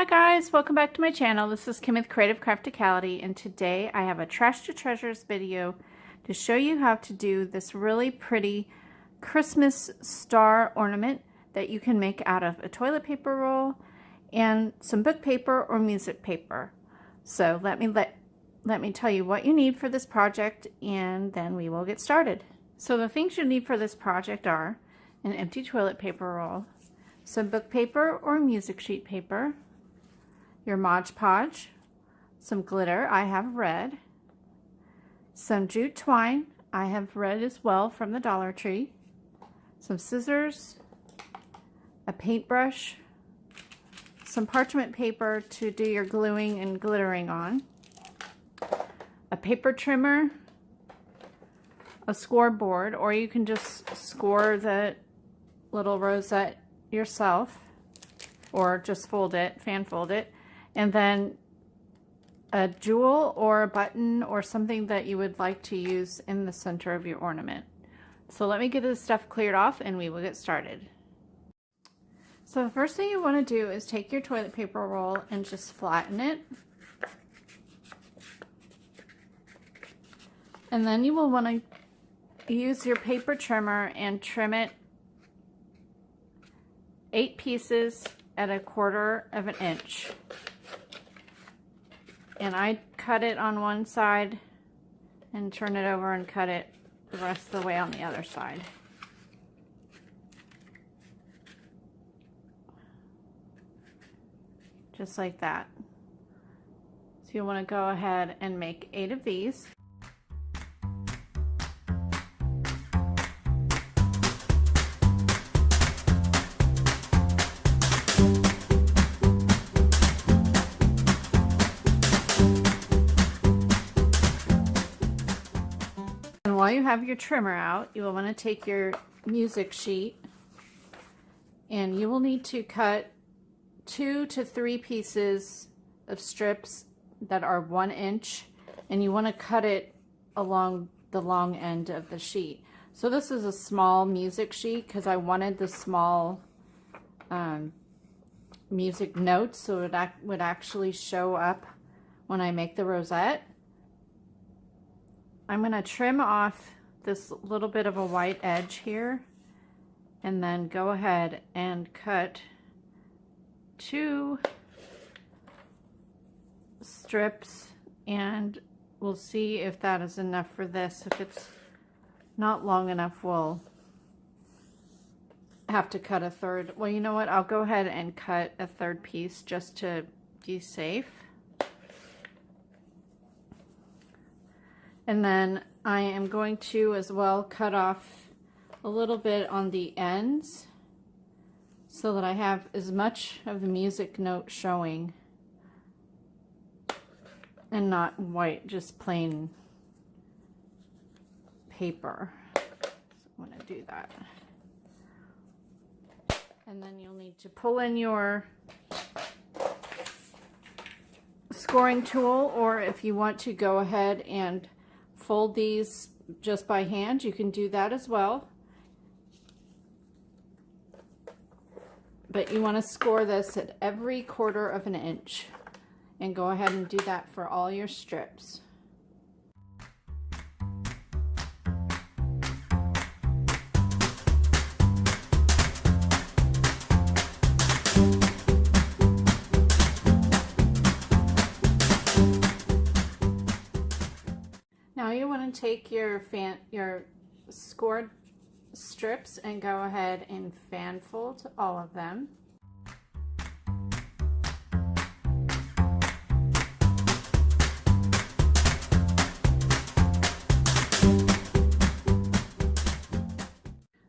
guys, welcome back to my channel. This is Kim with Creative Crafticality, and today I have a Trash to Treasures video to show you how to do this really pretty Christmas star ornament that you can make out of a toilet paper roll and some book paper or music paper. So let me tell you what you need for this project, and then we will get started. So the things you need for this project are an empty toilet paper roll, some book paper or music sheet paper, your Mod Podge, some glitter, I have red, some jute twine, I have red as well from the Dollar Tree, some scissors, a paintbrush, some parchment paper to do your gluing and glittering on, a paper trimmer, a scoreboard, or you can just score the little rosette yourself, or just fold it, fan fold it, and then a jewel or a button or something that you would like to use in the center of your ornament. So let me get this stuff cleared off and we will get started. So the first thing you want to do is take your toilet paper roll and just flatten it. And then you will want to use your paper trimmer and trim it 8 pieces at 1/4 of an inch. And I cut it on one side and turn it over and cut it the rest of the way on the other side. Just like that. So you want to go ahead and make 8 of these. While you have your trimmer out, you will want to take your music sheet and you will need to cut 2 to 3 pieces of strips that are 1 inch, and you want to cut it along the long end of the sheet. So this is a small music sheet because I wanted the small music notes so it would actually show up when I make the rosette. I'm going to trim off this little bit of a white edge here and then go ahead and cut 2 strips, and we'll see if that is enough for this. If it's not long enough, we'll have to cut a third. Well, you know what? I'll go ahead and cut a 3rd piece just to be safe. And then I am going to as well cut off a little bit on the ends so that I have as much of the music note showing and not white, just plain paper. So I'm going to do that. And then you'll need to pull in your scoring tool, or if you want to go ahead and fold these just by hand, you can do that as well. But you want to score this at every 1/4 of an inch, and go ahead and do that for all your strips. Now you want to take your scored strips and go ahead and fan fold all of them.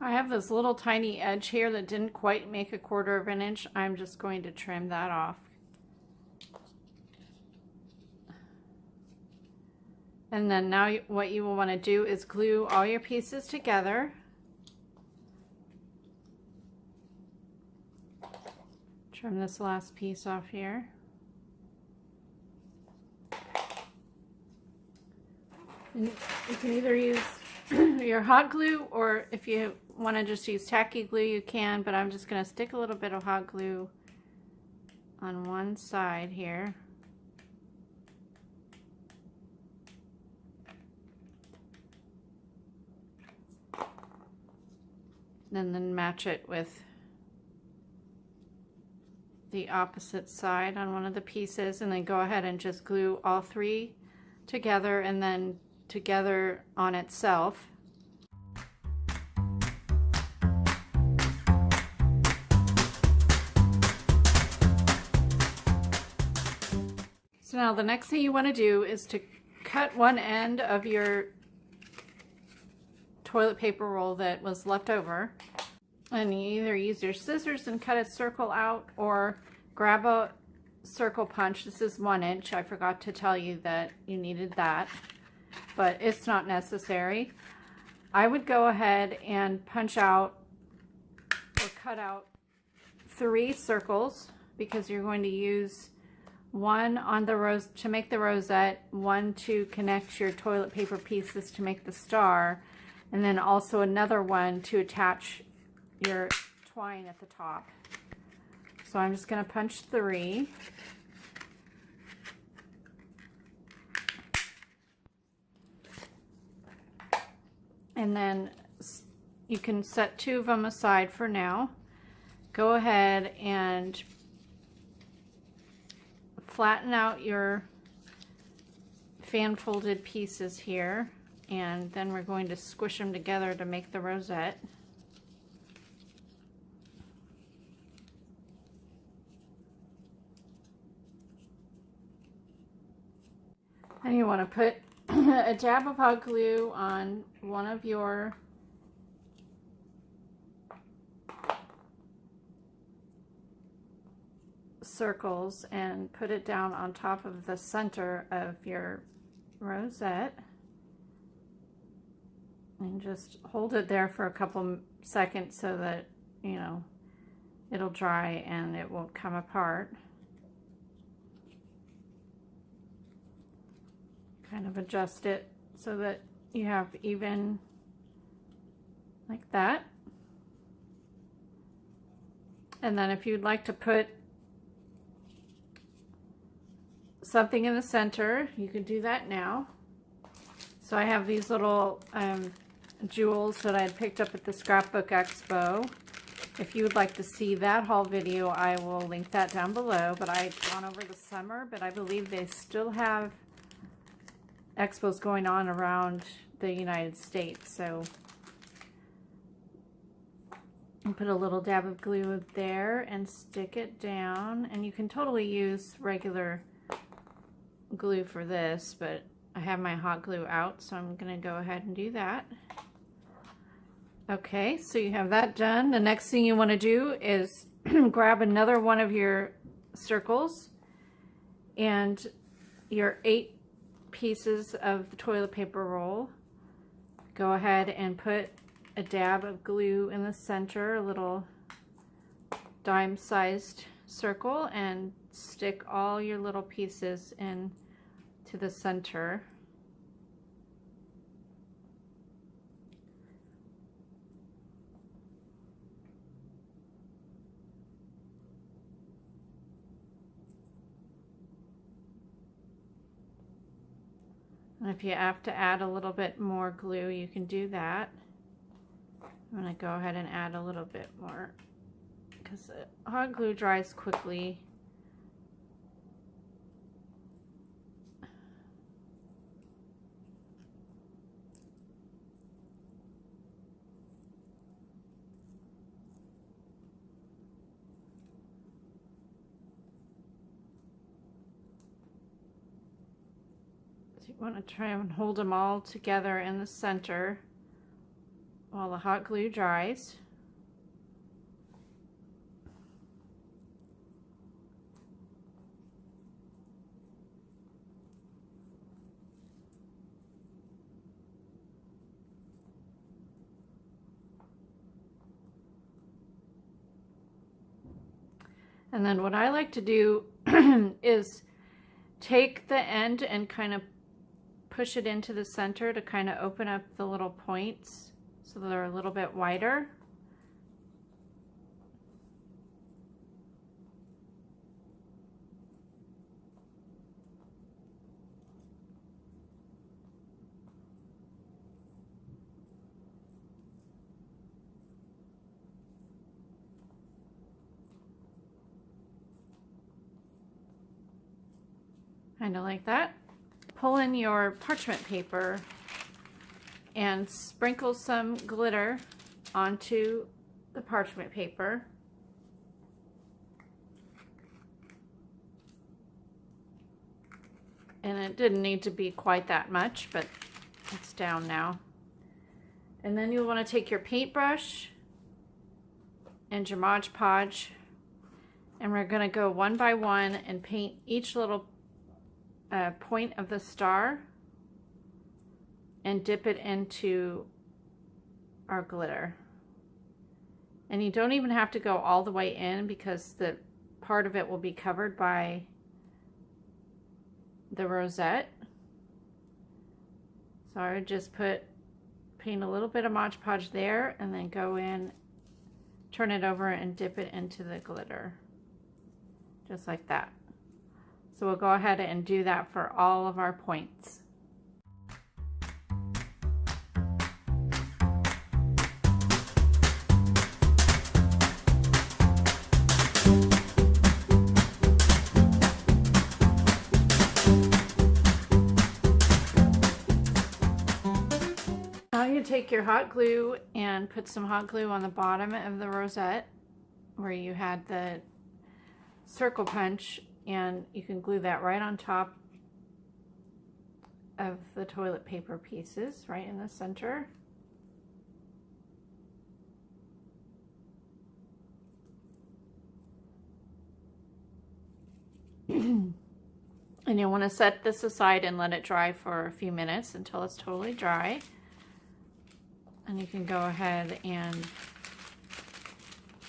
I have this little tiny edge here that didn't quite make 1/4 of an inch. I'm just going to trim that off. And then now what you will want to do is glue all your pieces together. Trim this last piece off here. And you can either use your hot glue, or if you want to just use tacky glue, you can, but I'm just going to stick a little bit of hot glue on one side here. Then match it with the opposite side on one of the pieces, and then go ahead and just glue all three together and then together on itself. So now the next thing you want to do is to cut one end of your toilet paper roll that was left over, and you either use your scissors and cut a circle out or grab a circle punch. This is 1 inch. I forgot to tell you that you needed that, but it's not necessary. I would go ahead and punch out or cut out 3 circles, because you're going to use one on the rose to make the rosette, one to connect your toilet paper pieces to make the star, and then also another one to attach your twine at the top. So I'm just going to punch 3. And then you can set 2 of them aside for now. Go ahead and flatten out your fan folded pieces here, and then we're going to squish them together to make the rosette. And you want to put a dab of hot glue on one of your circles and put it down on top of the center of your rosette, and just hold it there for a couple seconds so that, you know, it'll dry and it won't come apart. Kind of adjust it so that you have even like that. And then if you'd like to put something in the center, you can do that now. So I have these little jewels that I had picked up at the Scrapbook Expo. If you would like to see that haul video, I will link that down below. But I'd gone over the summer, but I believe they still have expos going on around the United States. So I'll put a little dab of glue there and stick it down. And you can totally use regular glue for this, but I have my hot glue out, so I'm going to go ahead and do that. Okay, so you have that done. The next thing you want to do is grab another one of your circles and your 8 pieces of the toilet paper roll. Go ahead and put a dab of glue in the center, a little dime-sized circle, and stick all your little pieces in to the center. And if you have to add a little bit more glue, you can do that. I'm going to go ahead and add a little bit more because the hot glue dries quickly. You want to try and hold them all together in the center while the hot glue dries. And then what I like to do is take the end and kind of push it into the center to kind of open up the little points so they're a little bit wider. kind of like that. Pull in your parchment paper and sprinkle some glitter onto the parchment paper. And it didn't need to be quite that much, but it's down now. And then you'll want to take your paintbrush and your Mod Podge, and we're going to go one by one and paint each little point of the star and dip it into our glitter. And you don't even have to go all the way in, because the part of it will be covered by the rosette. So I would just paint a little bit of Mod Podge there, and then go in, turn it over, and dip it into the glitter, just like that. So we'll go ahead and do that for all of our points. Now you take your hot glue and put some hot glue on the bottom of the rosette where you had the circle punch, and you can glue that right on top of the toilet paper pieces, right in the center. And you'll want to set this aside and let it dry for a few minutes until it's totally dry. And you can go ahead and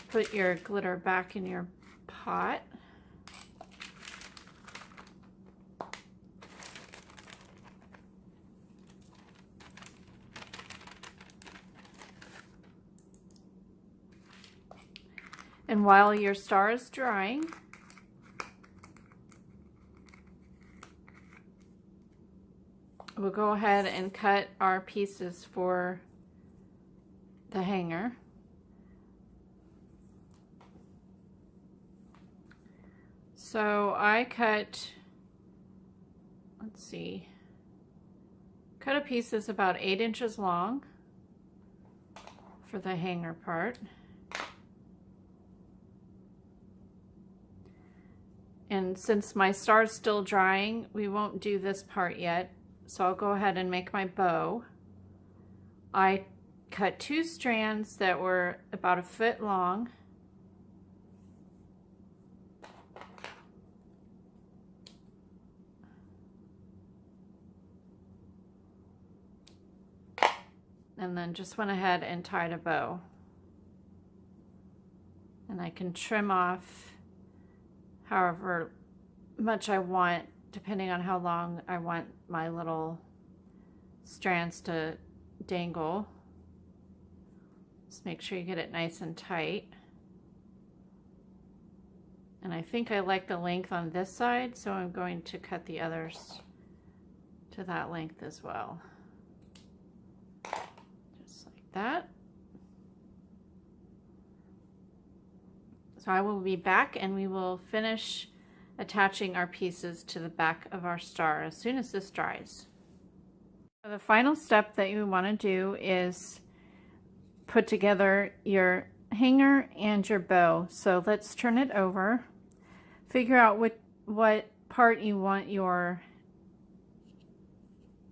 put your glitter back in your pot. And while your star is drying, we'll go ahead and cut our pieces for the hanger. So I cut, let's see, cut a piece that's about 8 inches long for the hanger part. And since my star's still drying, we won't do this part yet. So I'll go ahead and make my bow. I cut 2 strands that were about 1 foot long. And then just went ahead and tied a bow. And I can trim off however much I want, depending on how long I want my little strands to dangle. Just make sure you get it nice and tight. And I think I like the length on this side, so I'm going to cut the others to that length as well. Just like that. So I will be back and we will finish attaching our pieces to the back of our star as soon as this dries. So the final step that you want to do is put together your hanger and your bow. So let's turn it over. Figure out what part you want your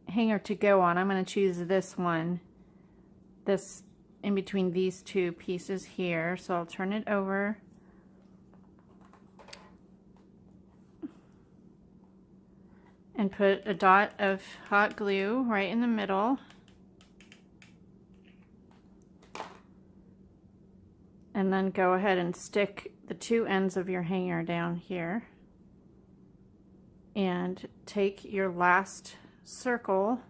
hanger to go on. I'm going to choose this one, this in between these 2 pieces here. So I'll turn it over. And put a dot of hot glue right in the middle. And then go ahead and stick the 2 ends of your hanger down here. And take your last circle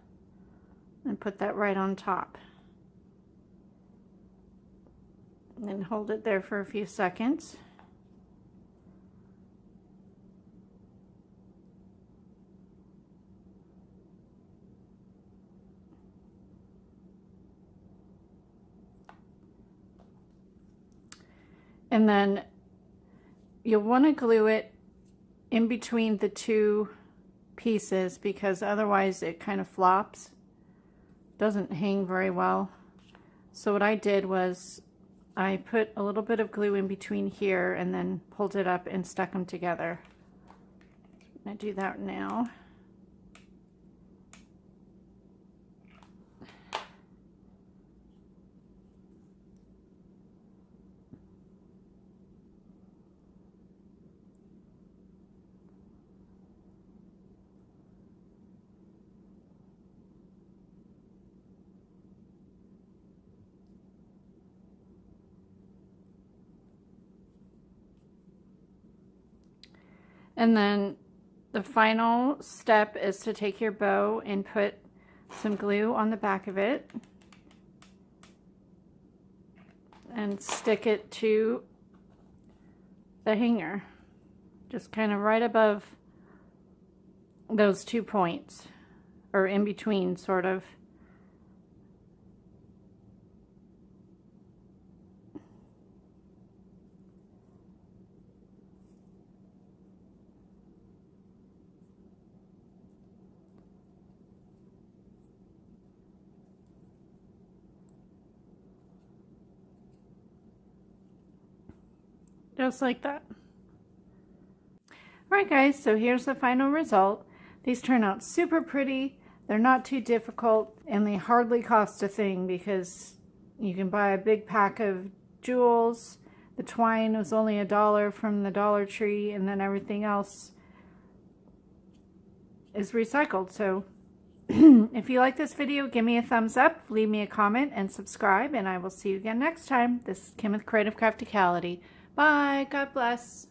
and put that right on top. And then hold it there for a few seconds. And then you'll want to glue it in between the 2 pieces because otherwise it kind of flops. Doesn't hang very well. So what I did was I put a little bit of glue in between here and then pulled it up and stuck them together. I do that now. And then the final step is to take your bow and put some glue on the back of it and stick it to the hanger, just kind of right above those 2 points, or in between, sort of. Just like that. Alright guys, so here's the final result. These turn out super pretty. They're not too difficult, and they hardly cost a thing because you can buy a big pack of jewels. The twine was only $1 from the Dollar Tree, and then everything else is recycled. So if you like this video, give me a thumbs up, leave me a comment, and subscribe, and I will see you again next time. This is Kim with Creative Crafticality. Bye. God bless.